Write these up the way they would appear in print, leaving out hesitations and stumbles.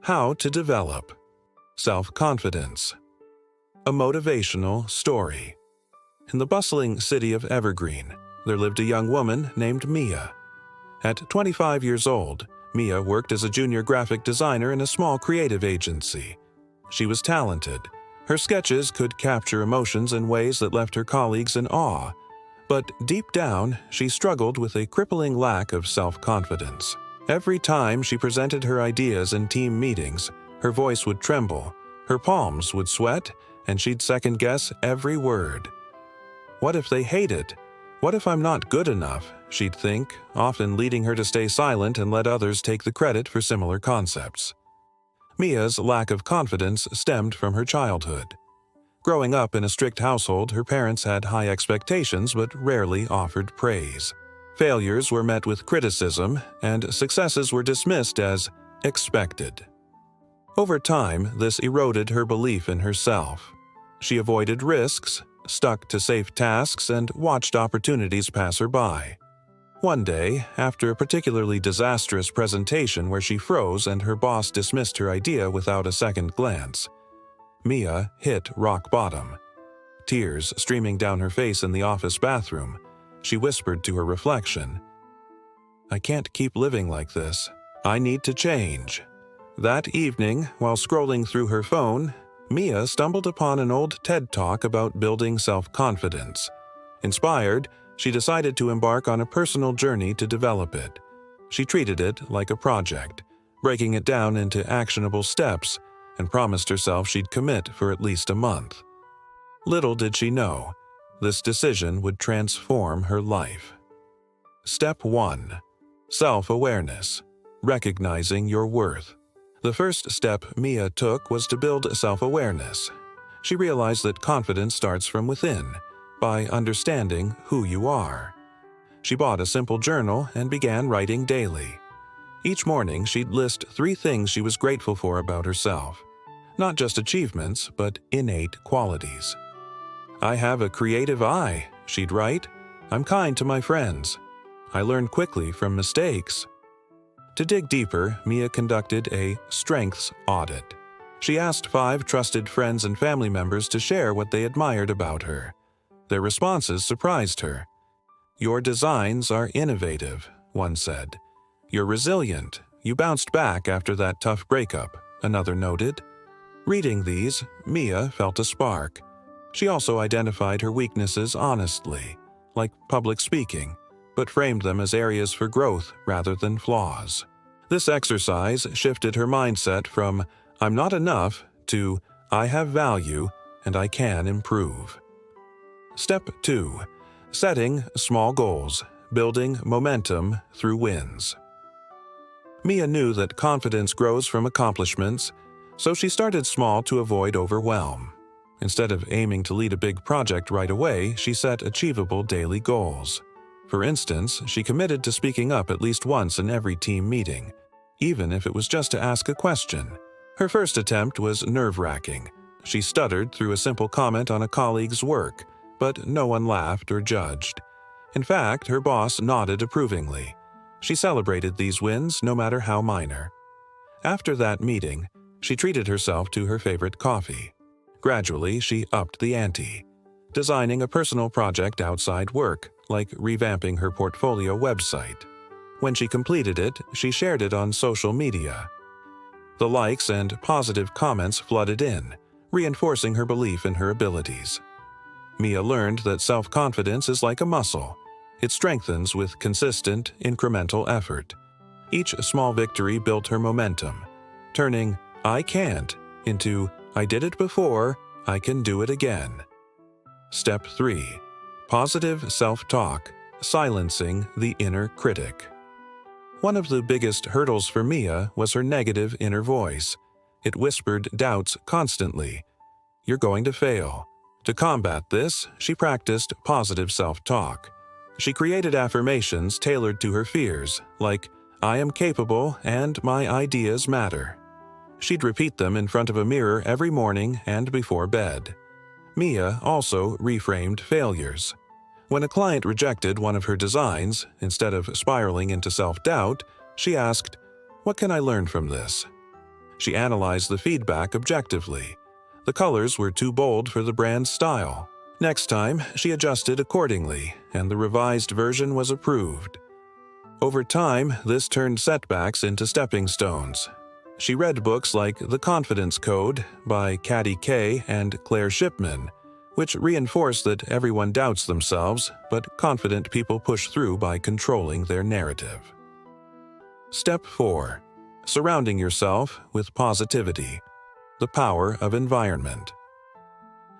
How to develop self-confidence. A motivational story. In the bustling city of Evergreen, there lived a young woman named Mia. At 25 years old, Mia worked as a junior graphic designer in a small creative agency. She was talented. Her sketches could capture emotions in ways that left her colleagues in awe. But deep down, she struggled with a crippling lack of self-confidence. Every time she presented her ideas in team meetings, her voice would tremble, her palms would sweat, and she'd second-guess every word. What if they hate it? What if I'm not good enough? She'd think, often leading her to stay silent and let others take the credit for similar concepts. Mia's lack of confidence stemmed from her childhood. Growing up in a strict household, her parents had high expectations but rarely offered praise. Failures were met with criticism, and successes were dismissed as expected. Over time, this eroded her belief in herself. She avoided risks, stuck to safe tasks, and watched opportunities pass her by. One day, after a particularly disastrous presentation where she froze and her boss dismissed her idea without a second glance, Mia hit rock bottom. Tears streaming down her face in the office bathroom, she whispered to her reflection, "I can't keep living like this. I need to change." That evening, while scrolling through her phone, Mia stumbled upon an old TED Talk about building self-confidence. Inspired, she decided to embark on a personal journey to develop it. She treated it like a project, breaking it down into actionable steps, and promised herself she'd commit for at least a month. Little did she know, this decision would transform her life. Step 1. Self-awareness. Recognizing your worth. The first step Mia took was to build self-awareness. She realized that confidence starts from within, by understanding who you are. She bought a simple journal and began writing daily. Each morning, she'd list 3 things she was grateful for about herself. Not just achievements, but innate qualities. "I have a creative eye," she'd write. "I'm kind to my friends. I learn quickly from mistakes." To dig deeper, Mia conducted a strengths audit. She asked 5 trusted friends and family members to share what they admired about her. Their responses surprised her. "Your designs are innovative," one said. "You're resilient. You bounced back after that tough breakup," another noted. Reading these, Mia felt a spark. She also identified her weaknesses honestly, like public speaking, but framed them as areas for growth rather than flaws. This exercise shifted her mindset from "I'm not enough" to "I have value and I can improve." Step 2. Setting small goals, building momentum through wins. Mia knew that confidence grows from accomplishments, so she started small to avoid overwhelm. Instead of aiming to lead a big project right away, she set achievable daily goals. For instance, she committed to speaking up at least once in every team meeting, even if it was just to ask a question. Her first attempt was nerve-wracking. She stuttered through a simple comment on a colleague's work, but no one laughed or judged. In fact, her boss nodded approvingly. She celebrated these wins, no matter how minor. After that meeting, she treated herself to her favorite coffee. Gradually, she upped the ante, designing a personal project outside work, like revamping her portfolio website. When she completed it, she shared it on social media. The likes and positive comments flooded in, reinforcing her belief in her abilities. Mia learned that self-confidence is like a muscle. It strengthens with consistent, incremental effort. Each small victory built her momentum, turning "I can't" into "I did it before, I can do it again." Step 3. Positive self-talk, silencing the inner critic. One of the biggest hurdles for Mia was her negative inner voice. It whispered doubts constantly. "You're going to fail." To combat this, she practiced positive self-talk. She created affirmations tailored to her fears, like, "I am capable and my ideas matter." She'd repeat them in front of a mirror every morning and before bed. Mia also reframed failures. When a client rejected one of her designs, instead of spiraling into self-doubt, she asked, "What can I learn from this?" She analyzed the feedback objectively. The colors were too bold for the brand's style. Next time, she adjusted accordingly, and the revised version was approved. Over time, this turned setbacks into stepping stones. She read books like The Confidence Code by Katty Kay and Claire Shipman, which reinforce that everyone doubts themselves, but confident people push through by controlling their narrative. Step 4. Surrounding yourself with positivity. The power of environment.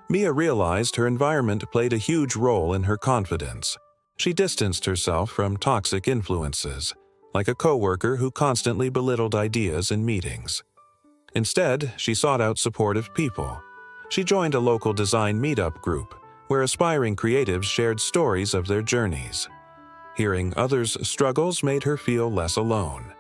Mia realized her environment played a huge role in her confidence. She distanced herself from toxic influences, like a coworker who constantly belittled ideas in meetings. Instead, she sought out supportive people. She joined a local design meetup group, where aspiring creatives shared stories of their journeys. Hearing others' struggles made her feel less alone.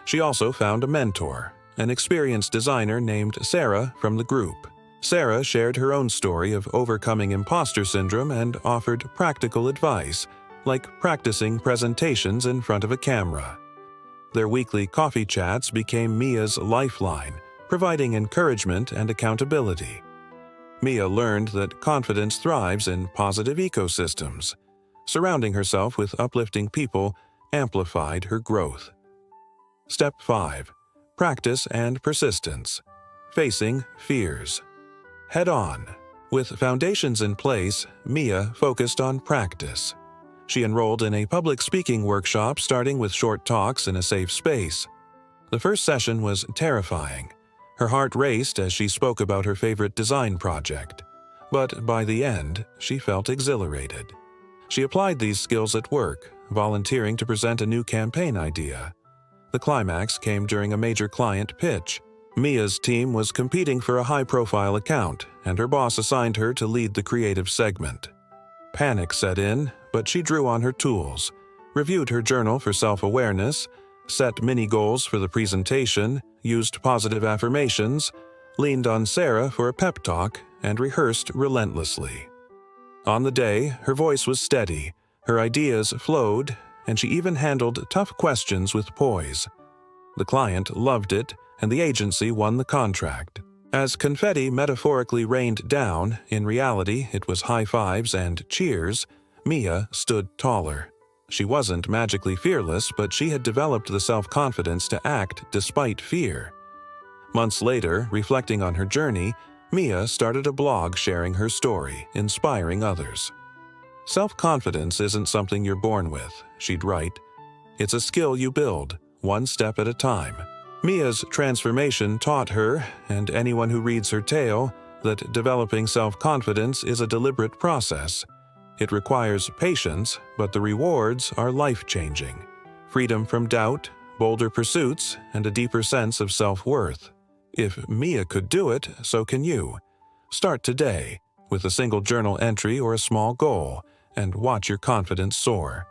She also found a mentor, an experienced designer named Sarah from the group. Sarah shared her own story of overcoming imposter syndrome and offered practical advice, like practicing presentations in front of a camera. Their weekly coffee chats became Mia's lifeline, providing encouragement and accountability. Mia learned that confidence thrives in positive ecosystems. Surrounding herself with uplifting people amplified her growth. Step 5. Practice and persistence. Facing fears. Head on. With foundations in place, Mia focused on practice. She enrolled in a public speaking workshop starting with short talks in a safe space. The first session was terrifying. Her heart raced as she spoke about her favorite design project. But by the end, she felt exhilarated. She applied these skills at work, volunteering to present a new campaign idea. The climax came during a major client pitch. Mia's team was competing for a high-profile account, and her boss assigned her to lead the creative segment. Panic set in, but she drew on her tools, reviewed her journal for self-awareness, set mini-goals for the presentation, used positive affirmations, leaned on Sarah for a pep talk, and rehearsed relentlessly. On the day, her voice was steady, her ideas flowed, and she even handled tough questions with poise. The client loved it, and the agency won the contract. As confetti metaphorically rained down, in reality it was high fives and cheers, Mia stood taller. She wasn't magically fearless, but she had developed the self-confidence to act despite fear. Months later, reflecting on her journey, Mia started a blog sharing her story, inspiring others. Self-confidence isn't something you're born with, she'd write. It's a skill you build, one step at a time. Mia's transformation taught her, and anyone who reads her tale, that developing self-confidence is a deliberate process. It requires patience, but the rewards are life-changing. Freedom from doubt, bolder pursuits, and a deeper sense of self-worth. If Mia could do it, so can you. Start today, with a single journal entry or a small goal, and watch your confidence soar.